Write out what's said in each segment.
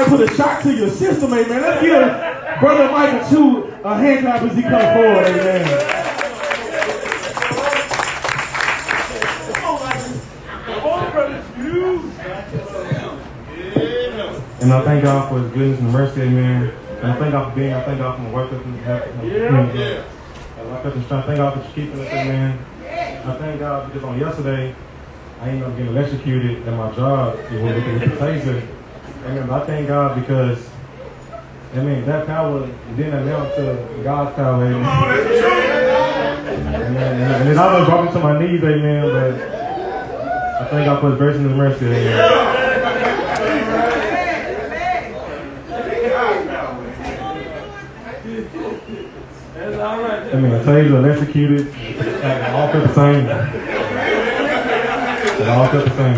put a shock to your system, amen. Let's give Brother Michael Chu a hand clap as he comes forward, amen. And I thank God for His goodness and mercy, amen. And I thank God for being, I thank God for my work with Him. I wake up and strength. Thank God for keeping us, amen. I thank God because on yesterday, I ended up getting electrocuted at my job with the taser. Amen. But I thank God because, amen, that power didn't amount to God's power, amen. Amen. And it almost brought me to my knees, amen. But I thank God for His grace and His mercy, amen. I mean, I tell you, electrocuted, it all felt the same. It all felt the same.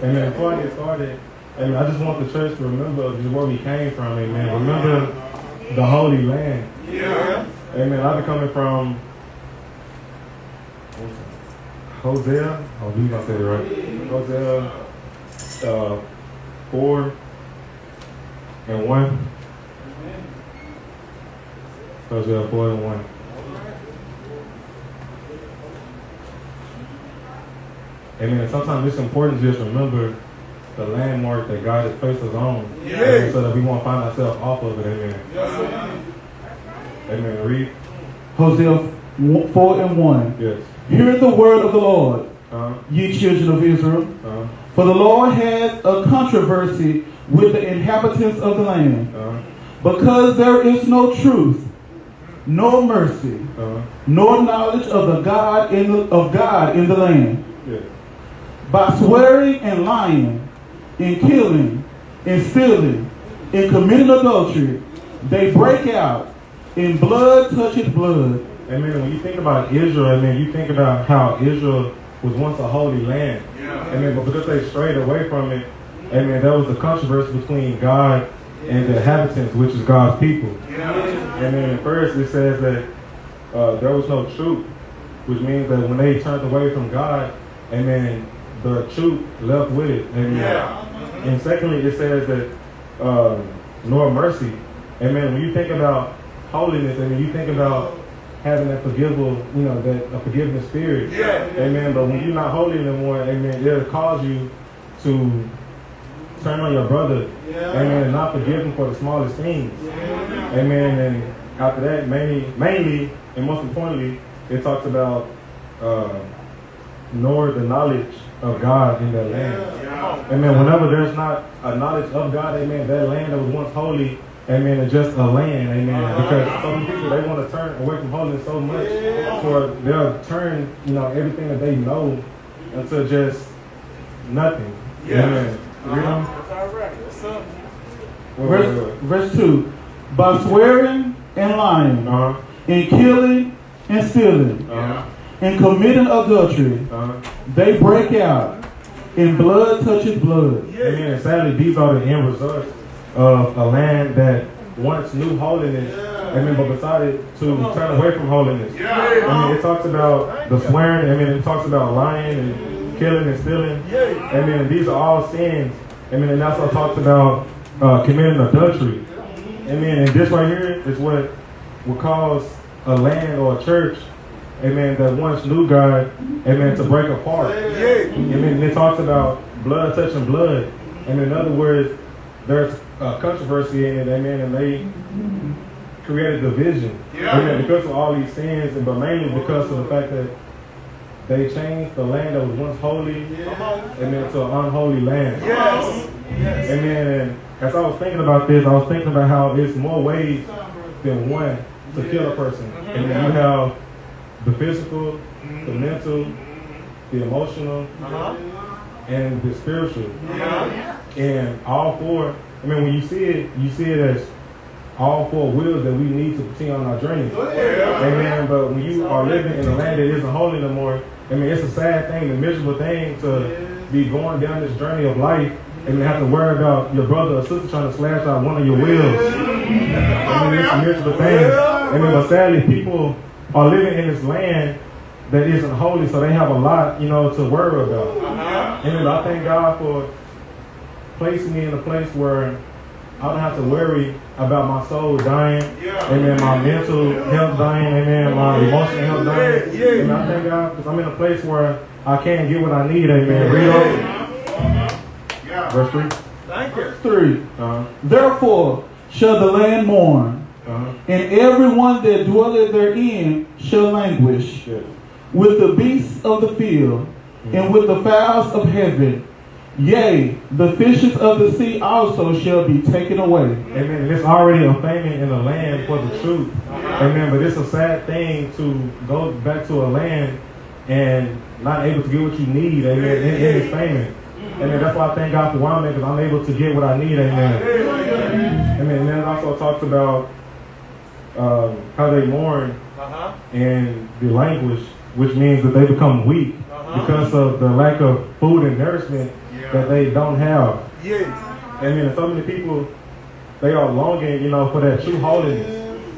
Amen. Before I get started, amen, I just want the church to remember where we came from, amen. Remember the Holy Land. Yeah. Amen. I've been coming from Hosea. I believe I said it right. Hosea 4:1. Hosea 4:1. Amen. Sometimes it's important to just remember the landmark that God has placed us on, so that we won't find ourselves off of it. Amen. Amen. Read. Hosea 4:1. Yes. Hear the word of the Lord, ye children of Israel. For the Lord has a controversy with the inhabitants of the land, because there is no truth, nor mercy, nor knowledge of the God in the land. Yes. By swearing and lying, in killing, in stealing, in committing adultery, they break out, in blood toucheth blood. Amen. When you think about Israel, amen, you think about how Israel was once a holy land. Amen. But because they strayed away from it, amen, there was a controversy between God and the inhabitants, which is God's people. Amen. And first it says that there was no truth, which means that when they turned away from God, amen, the truth left with it. Amen. And secondly, it says that nor mercy. Amen. When you think about holiness, amen, you think about having that forgivable, that a forgiving spirit. Amen. But when you're not holy anymore, amen, it'll cause you to turn on your brother, amen, and not forgive him for the smallest things. Amen. And after that, mainly, and most importantly, it talks about nor the knowledge of God in that land. Amen. Whenever there's not a knowledge of God, amen, that land that was once holy, amen, is just a land, amen. Because some people, they want to turn away from holiness so much, for they'll turn, everything that they know into just nothing. Amen. Verse 2. By swearing and lying, in killing and stealing, in committing adultery, they break out, in blood touches blood. Amen. And sadly, these are the end results of a land that once knew holiness, amen, but decided to turn away from holiness. Amen. It talks about the swearing, amen, it talks about lying and killing and stealing. Amen. And these are all sins. Amen. And also talks about committing adultery. Amen. And this right here is what will cause a land or a church, amen, that once knew God, amen, to break apart. Amen. And it talks about blood touching blood. And in other words, there's controversy in it, amen, and they created division. Amen. Because of all these sins, but mainly because of the fact that they changed the land that was once holy, amen, to an unholy land. Amen. And as I was thinking about this, I was thinking about how there's more ways than one to kill a person. And then you have the physical, the mental, the emotional, and the spiritual. And all four, when you see it as all four wheels that we need to continue on our journey. Amen. But when you are living in a land that isn't holy no more, it's a sad thing, a miserable thing to be going down this journey of life and have to worry about your brother or sister trying to slash out one of your wheels. It's a miserable thing. But sadly, people are living in this land that isn't holy, so they have a lot, to worry about. I thank God for placing me in a place where I don't have to worry about my soul dying. Amen. My mental health dying. Amen. My emotional health dying. Amen. I thank God because I'm in a place where I can't get what I need. Amen. Read on. Verse 3. Thank you. 3. Therefore shall the land mourn, and everyone that dwelleth therein shall languish, with the beasts of the field, and with the fowls of heaven. Yea, the fishes of the sea also shall be taken away. Amen. And it's already a famine in the land for the truth. Amen. But it's a sad thing to go back to a land and not able to get what you need. Amen. In this famine. Amen. That's why I thank God for where I'm at, because I'm able to get what I need. Amen. Amen. And then it also talks about how they mourn and the languish, which means that they become weak because of the lack of food and nourishment that they don't have. Amen. And so many people, they are longing, for that true holiness.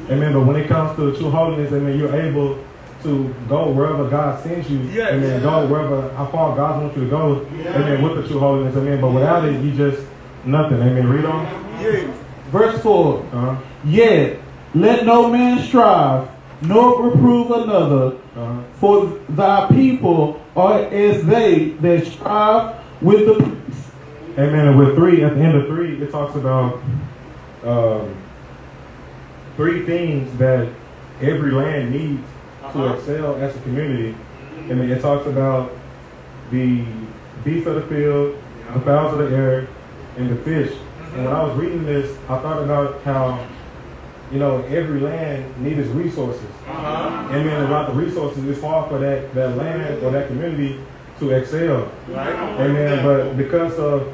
Amen. But when it comes to the true holiness, amen, you're able to go wherever God sends you. Amen. Go wherever, how far God wants you to go. Amen. With the true holiness. Amen. But without it, you just nothing. Amen. Read on. Verse 4. Yet let no man strive, nor reprove another, for thy people are as they that strive with the priests. Amen. And with 3, at the end of 3, it talks about 3 things that every land needs to excel as a community. I mean, it talks about the beasts of the field, the fowls of the air, and the fish. And when I was reading this, I thought about how, every land needs resources. Amen. Without the resources, it's hard for that land or that community to excel. Amen. But because of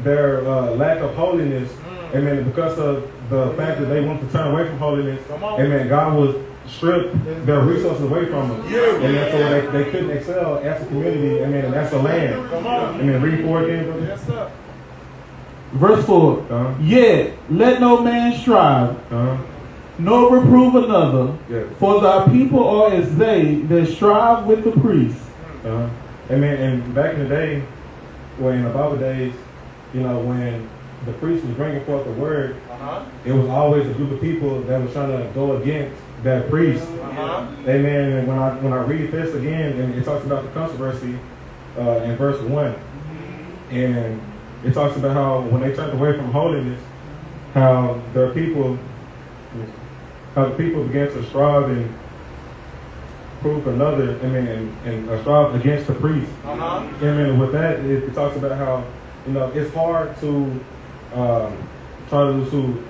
their lack of holiness, amen, because of the fact that they want to turn away from holiness, amen, God will strip their resources away from them. Amen. So they couldn't excel as a community, amen, and as a land. Amen. Read 4 again, brother. Yes, sir. Verse 4. Yet let no man strive, nor reprove another, for thy people are as they that strive with the priests. Amen. And back in the day, in the Bible days, when the priest was bringing forth the word, it was always a group of people that was trying to go against that priest. Amen. And when I read this again, and it talks about the controversy in verse 1, and it talks about how when they turned away from holiness, how the people began to strive and prove another, amen, and strive against the priest. Amen. With that, it talks about how, it's hard to try to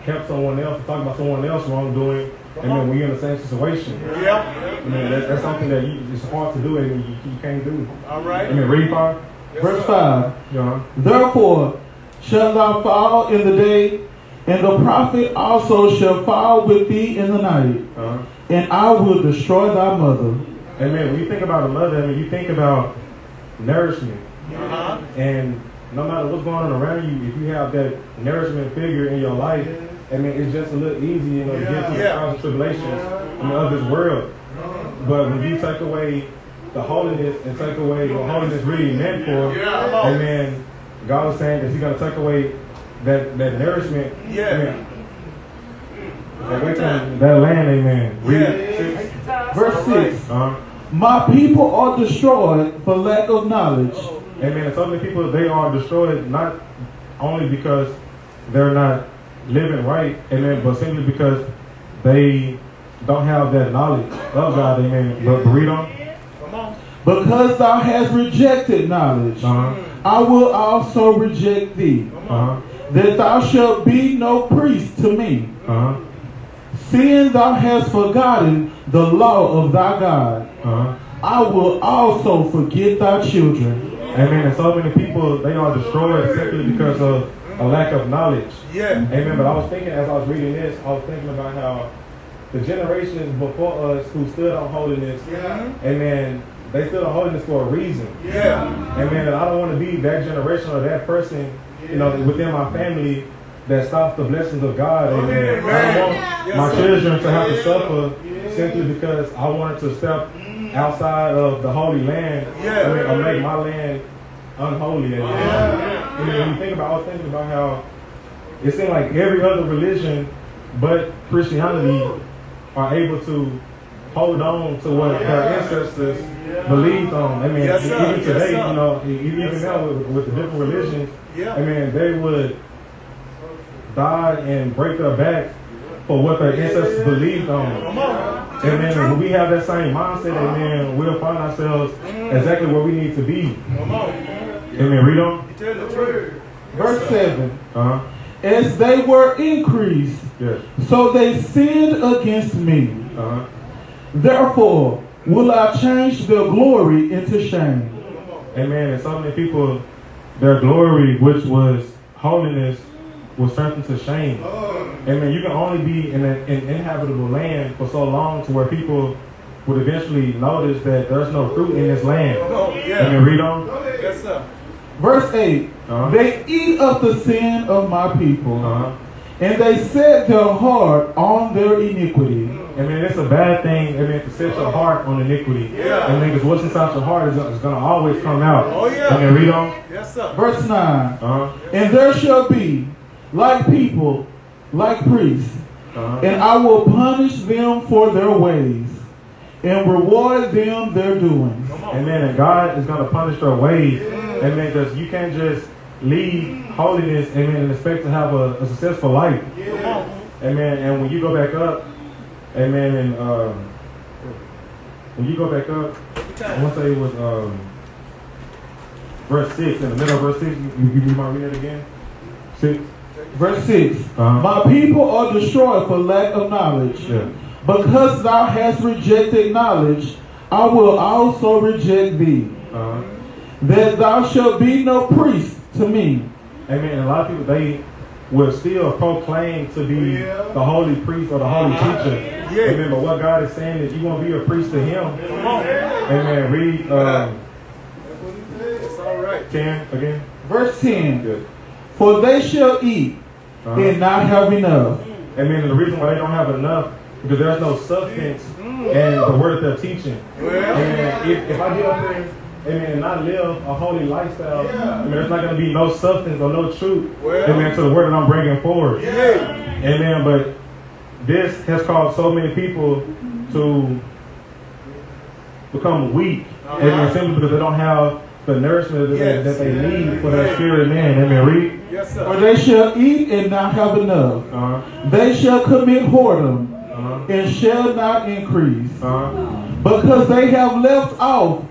help someone else, to talk about someone else wrongdoing, and then when you're in the same situation. Amen. That's something that it's hard to do, and you can't do. All right. Amen. Read 5. Verse 5. Therefore shalt thou fall in the day, and the prophet also shall fall with thee in the night, and I will destroy thy mother. Amen. When you think about a mother, I mean, you think about nourishment. And no matter what's going on around you, if you have that nourishment figure in your life, I mean, it's just a little easy, to get through the trials and tribulations of this world. But when you take away the holiness and take away what holiness really meant for, amen, God was saying that He's going to take away that nourishment. Away from that land, amen. Verse 6. My people are destroyed for lack of knowledge. Amen. And so many people, they are destroyed not only because they're not living right, amen, but simply because they don't have that knowledge of God, amen. But read on. Because thou hast rejected knowledge, I will also reject thee, that thou shalt be no priest to me. Seeing thou hast forgotten the law of thy God, I will also forget thy children. Amen. And so many people, they are destroyed simply because of a lack of knowledge. Amen. But I was thinking, as I was reading this, I was thinking about how the generations before us who stood on holiness, amen, they stood on holiness for a reason. Amen. And I don't want to be that generation or that person, within my family that stops the blessings of God. Amen. I don't want my children to have to suffer simply because I wanted to step outside of the holy land, or make my land unholy. Amen. when you think about, I was thinking about how it seemed like every other religion but Christianity are able to hold on to what their ancestors believed on. I mean, even today, you know, even now with the different religions, I mean, they would die and break their back for what their ancestors believed on. And then when we have that same mindset, amen, we'll find ourselves exactly where we need to be. Amen. Read on. Verse 7. As they were increased, so they sinned against me. Therefore will I change their glory into shame. Amen. And so many people, their glory, which was holiness, was turned into shame. Amen. You can only be in an inhabitable land for so long to where people would eventually notice that there's no fruit in this land. Amen. Read on. Yes, sir. Verse 8. They eat up the sin of my people, and they set their heart on their iniquity. I mean, it's a bad thing, I mean, to set your heart on iniquity. I mean, because what's inside your heart is going to always come out. I mean, read on. Yes, sir. Verse 9. And there shall be, like people, like priests, and I will punish them for their ways, and reward them their doings. Amen. And God is going to punish their ways. Amen. Because you can't just leave holiness, amen, and expect to have a successful life. Amen. And when you go back up, amen, and when you go back up, I want to say it was verse 6, in the middle of verse 6, you might read it again? 6. Verse 6. My people are destroyed for lack of knowledge. Because thou hast rejected knowledge, I will also reject thee. That thou shalt be no priest to me. Amen. A lot of people, they will still proclaim to be the holy priest or the holy teacher. Amen. But what God is saying is you won't be a priest to him. Amen. Read It's all right. 10 again. Verse 10. For they shall eat and not have enough. Amen. And the reason why they don't have enough because there's no substance in the word that they're teaching. Amen. If I get up there, amen, and not live a holy lifestyle, amen, there's not going to be no substance or no truth, amen, to the word that I'm bringing forward. Amen. But this has caused so many people to become weak, amen, simply because they don't have the nourishment that they need for their spirit man. Amen. Read. Yes, sir. For they shall eat and not have enough. They shall commit whoredom and shall not increase. Because they have left off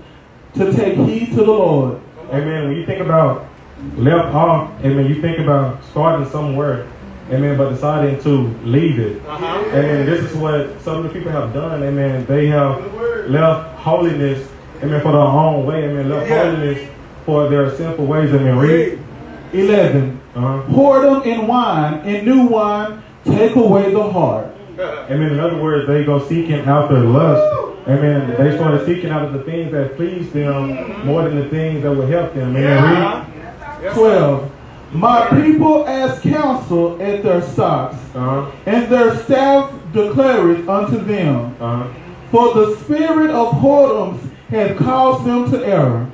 to take heed to the Lord. Amen. When you think about left off, amen, you think about starting somewhere, amen, but deciding to leave it. Amen. This is what some of the people have done. Amen. They have left holiness, amen, for their own way. Amen. Left holiness for their sinful ways. Amen. Read. 11. Whoredom and wine and new wine take away the heart. Amen. In other words, they go seeking after lust. Amen. They started seeking out the things that pleased them more than the things that would help them. Amen. Read. 12. My people ask counsel at their stocks, and their staff declareth unto them. For the spirit of whoredoms hath caused them to err,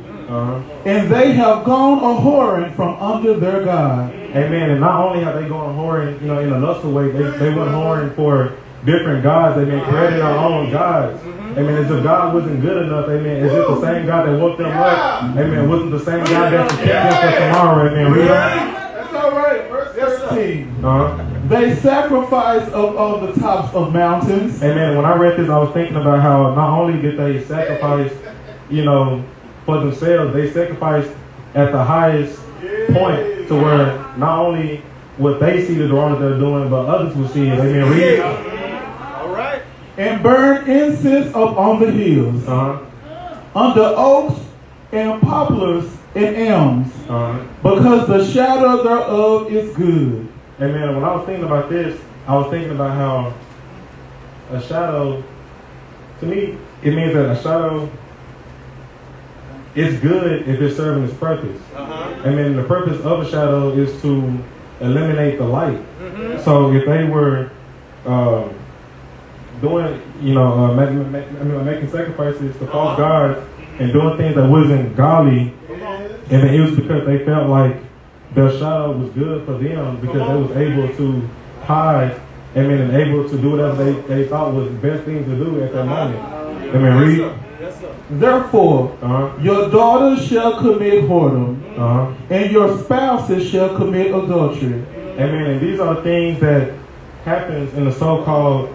and they have gone a-whoring from under their God. Amen. And not only have they gone whoring, you know, in a lustful way, they went whoring for different gods. Amen. Creating their own gods. Amen. As if God wasn't good enough. Amen. As if the same God that woke them up, amen, wasn't the same God that protected them for tomorrow. Amen. Read on. That's all right. Verse 13. They sacrifice on the tops of mountains. Amen. When I read this, I was thinking about how not only did they sacrifice, you know, for themselves, they sacrificed at the highest point to where not only what they see the wrong that they're doing, but others will see it. Amen. Read. All right. And burn incense up on the hills, under oaks and poplars and elms, because the shadow thereof is good. Amen. When I was thinking about this, I was thinking about how a shadow, to me, it means that a shadow is good if it's serving its purpose. Amen. The purpose of a shadow is to eliminate the light. So if they were doing, you know, making sacrifices to false gods and doing things that wasn't godly, and it was because they felt like Belshazzar was good for them because they was able to hide, amen, and able to do whatever they thought was the best thing to do at that moment. Amen. Read. Yes, sir. Therefore, your daughters shall commit whoredom, and your spouses shall commit adultery. Amen. And these are the things that happens in the so-called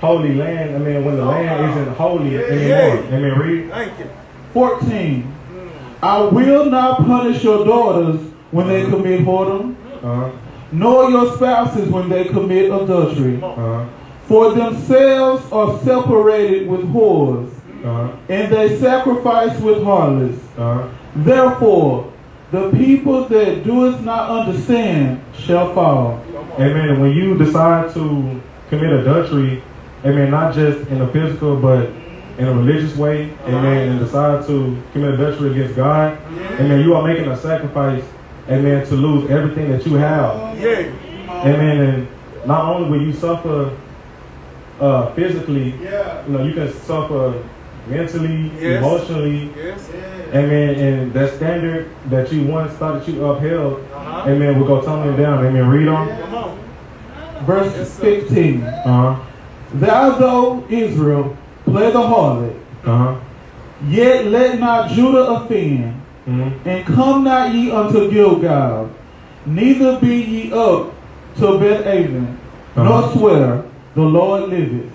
holy land. I mean, when the land isn't holy anymore. Amen. Read. Thank you. 14. I will not punish your daughters when they commit whoredom, nor your spouses when they commit adultery. For themselves are separated with whores, and they sacrifice with harlots. Therefore, the people that doeth not understand shall fall. Amen. And when you decide to commit adultery, amen, not just in a physical, but in a religious way, amen, and decide to commit adultery against God, amen, you are making a sacrifice, amen, to lose everything that you have. Amen. And not only will you suffer physically, you can suffer mentally, emotionally, amen, and that standard that you once thought that you upheld, amen, will go tumbling down. Amen. Read on. Verse 15. Thou, though Israel, play the harlot, yet let not Judah offend, and come not ye unto Gilgal, neither be ye up to Beth-aven, nor swear, the Lord liveth.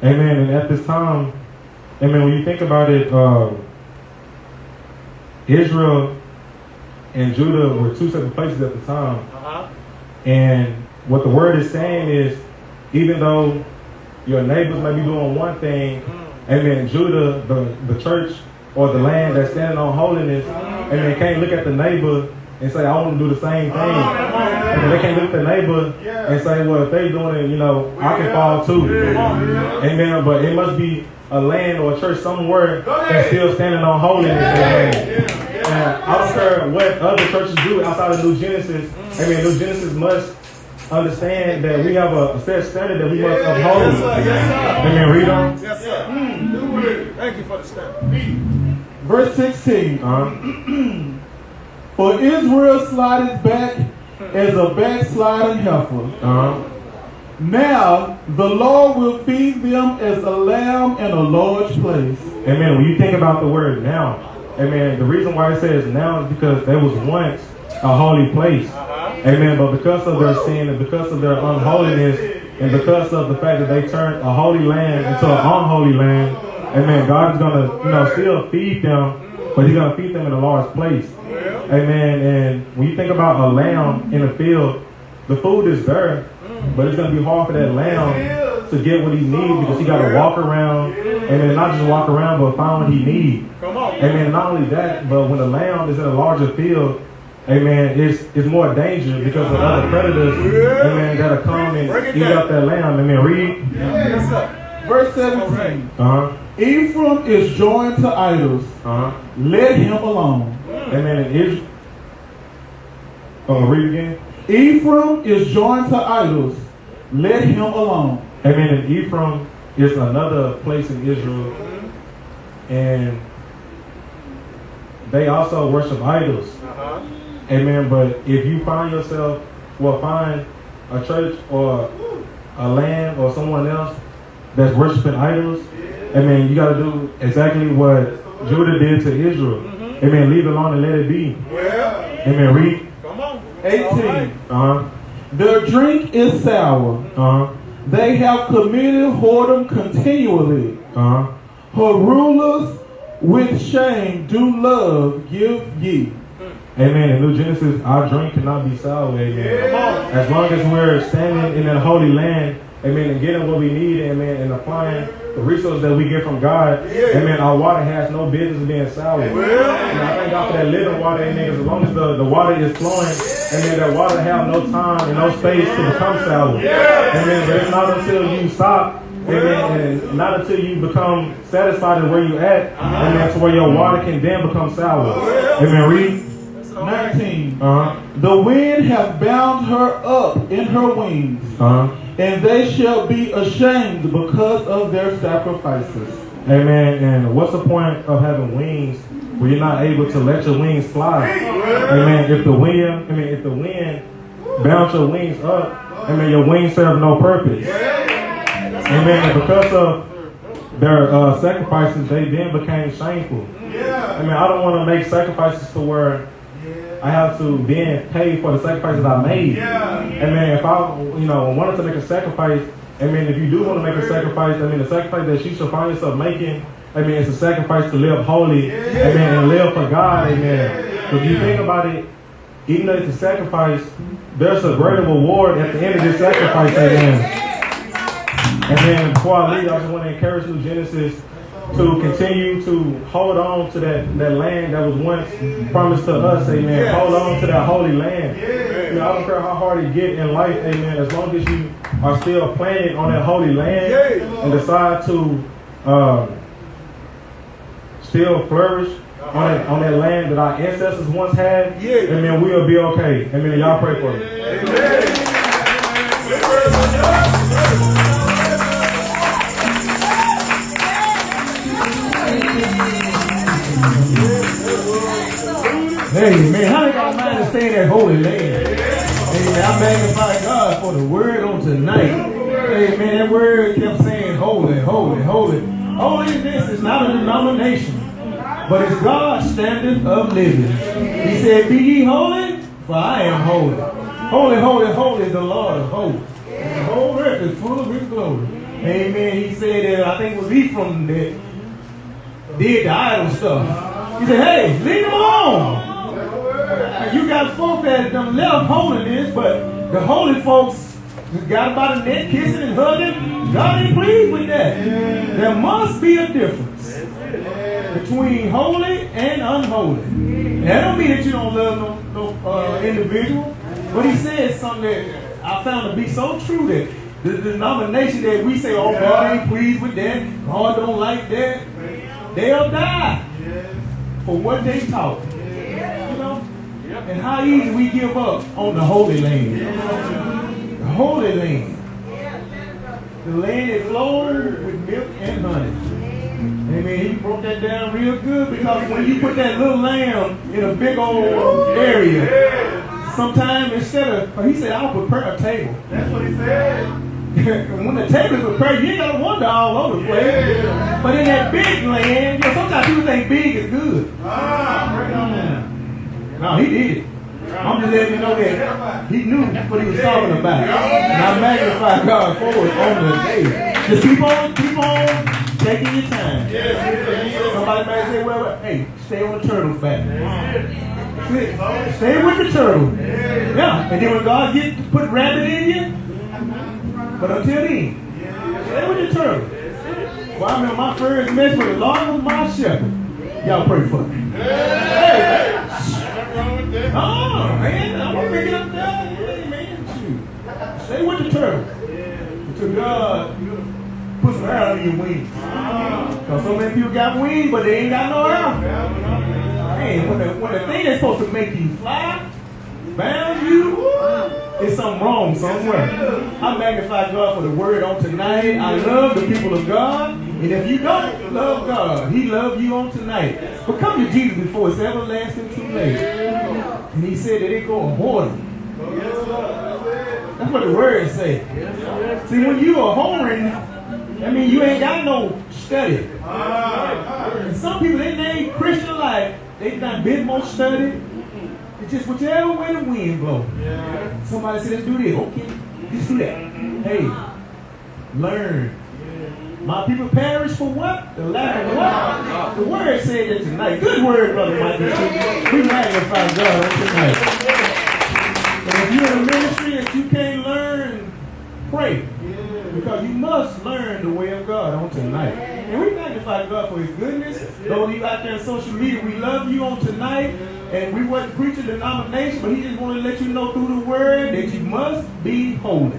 Amen. And at this time, amen, when you think about it, Israel and Judah were two separate places at the time. And what the word is saying is, even though your neighbors may be doing one thing, amen, Judah, the church or the land that's standing on holiness, amen, can't look at the neighbor and say, I want to do the same thing. And they can't look at the neighbor and say, well, if they're doing it, I can fall too. Amen. But it must be a land or a church somewhere that's still standing on holiness. Amen. And I don't care what other churches do outside of New Genesis. Amen. New Genesis must understand that we have a set standard that we must uphold. Amen. Read on. Yes, sir. Thank you for the standard. Verse 16. For Israel slideth back as a backsliding heifer. Now the Lord will feed them as a lamb in a large place. Amen. When you think about the word now, amen, the reason why it says now is because there was once a holy place. Amen. But because of their sin and because of their unholiness and because of the fact that they turned a holy land into an unholy land, amen, God is going to, still feed them, but he's going to feed them in a large place. Amen. And when you think about a lamb in a field, the food is there, but it's going to be hard for that lamb to get what he needs because he got to walk around, amen, not just walk around, but find what he needs. Amen. Not only that, but when the lamb is in a larger field, amen, it's more danger because of other predators, amen, that'll come and eat up that lamb. Amen. Read. Verse 17. Ephraim is joined to idols. Let him alone. Amen. And read again. Ephraim is joined to idols. Let him alone. Amen. And Ephraim is another place in Israel. And they also worship idols. Amen. But if you find yourself, find a church or a land or someone else that's worshiping idols, amen, you got to do exactly what Judah did to Israel. Amen. Leave it alone and let it be. Amen. Read. 18. Their drink is sour. They have committed whoredom continually. Her rulers with shame do love give ye. Amen. In New Genesis, our drink cannot be sour. Amen. As long as we're standing in that holy land, amen, and getting what we need, amen, and applying the resources that we get from God, amen, our water has no business being sour. And I thank God for that living water, amen, because as long as the water is flowing, amen, that water have no time and no space to become sour. Amen. But it's not until you stop, amen, and not until you become satisfied with where you at, amen, to where your water can then become sour. Amen. Read. 19. The wind hath bound her up in her wings, and they shall be ashamed because of their sacrifices. Amen. And what's the point of having wings where you're not able to let your wings fly. Amen. If the wind bounce your wings up, amen, your wings serve no purpose. Amen. And because of their sacrifices, they then became shameful. Amen. I don't want to make sacrifices to where I have to then pay for the sacrifices I made. Amen. If I, wanted to make a sacrifice, amen, if you do want to make a sacrifice, amen, the sacrifice that you shall find yourself making, amen, it's a sacrifice to live holy, amen, and live for God, amen. So if you think about it, even though it's a sacrifice, there's a greater reward at the end of this sacrifice, amen. And then before I leave, I just want to encourage New Genesis to continue to hold on to that land that was once promised to us, amen. Hold on to that holy land. I don't care how hard it get in life, amen, as long as you are still planted on that holy land and decide to still flourish on that land that our ancestors once had, amen, we'll be okay. Amen. Y'all pray for me. Hey, man, how they got mind to stay in that holy land? Hey, man, I magnify God for the word on tonight. Hey, man, that word kept saying holy, holy, holy. Holiness is not a denomination, but it's God's standard of living. He said, be ye holy, for I am holy. Holy, holy, holy is the Lord of hosts. The whole earth is full of his glory. Amen. He said that, I think it was Ephraim that did the idol stuff. He said, hey, leave them alone. You got folk that done left holiness, but the holy folks got about a neck kissing and hugging. God ain't pleased with that. There must be a difference between holy and unholy. And that don't mean that you don't love no individual. But he said something that I found to be so true, that the denomination that we say, oh, God ain't pleased with that, God don't like that, they'll die for what they taught. And how easy we give up on the Holy Land. The Holy Land. The land that flows with milk and honey. Amen. He broke that down real good, because when you put that little lamb in a big old area, sometimes instead of, he said, I'll prepare a table. That's what he said. When the table is prepared, you ain't got to wander all over the place. But in that big land, sometimes people think big is good. No, he did it. I'm just letting you know that he knew what he was talking about. And I magnify God for it on the day. Just keep on taking your time. Somebody might say, well, hey, stay on the turtle's back. Stay with the turtle. Yeah. And then when God put rabbit in you, but until then, stay with the turtle. Well, I remember my first mess with the Lord was my shepherd. Y'all pray for me. Hey, oh, man, I want to get up there. Man, shoot. Stay with the turtle until God puts some air on your wings. Because so many people got wings, but they ain't got no air. Man, when the thing that's supposed to make you fly, bound you, there's something wrong somewhere. I magnify God for the word on tonight. I love the people of God. And if you don't love God, he loves you on tonight. But come to Jesus before it's everlasting too late. And he said that it go hoard. That's what the word says. See, when you are whoring, I mean, you ain't got no study. And some people in their Christian life, they've not been more studied. It's just whichever way the wind blows. Somebody said, let's do this. Okay, let's do that. Hey, learn. My people perish for what? The lack of what? The word said that tonight. Good word, Brother Mike. We magnify God on tonight. And if you're in a ministry that you can't learn, pray. Because you must learn the way of God on tonight. And we magnify God for his goodness. Those of you out there on social media, we love you on tonight. And we wasn't preaching denomination, but he just wanted to let you know through the word that you must be holy.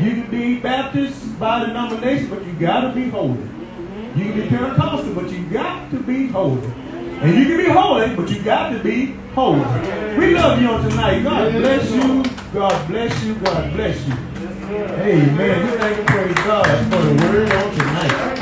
You can be Baptist by denomination, but you got to be holy. You can be Pentecostal, but you got to be holy. And you can be holy, but you got to be holy. We love you on tonight. God bless you. God bless you. God bless you. Amen. We thank and praise God for the word on tonight.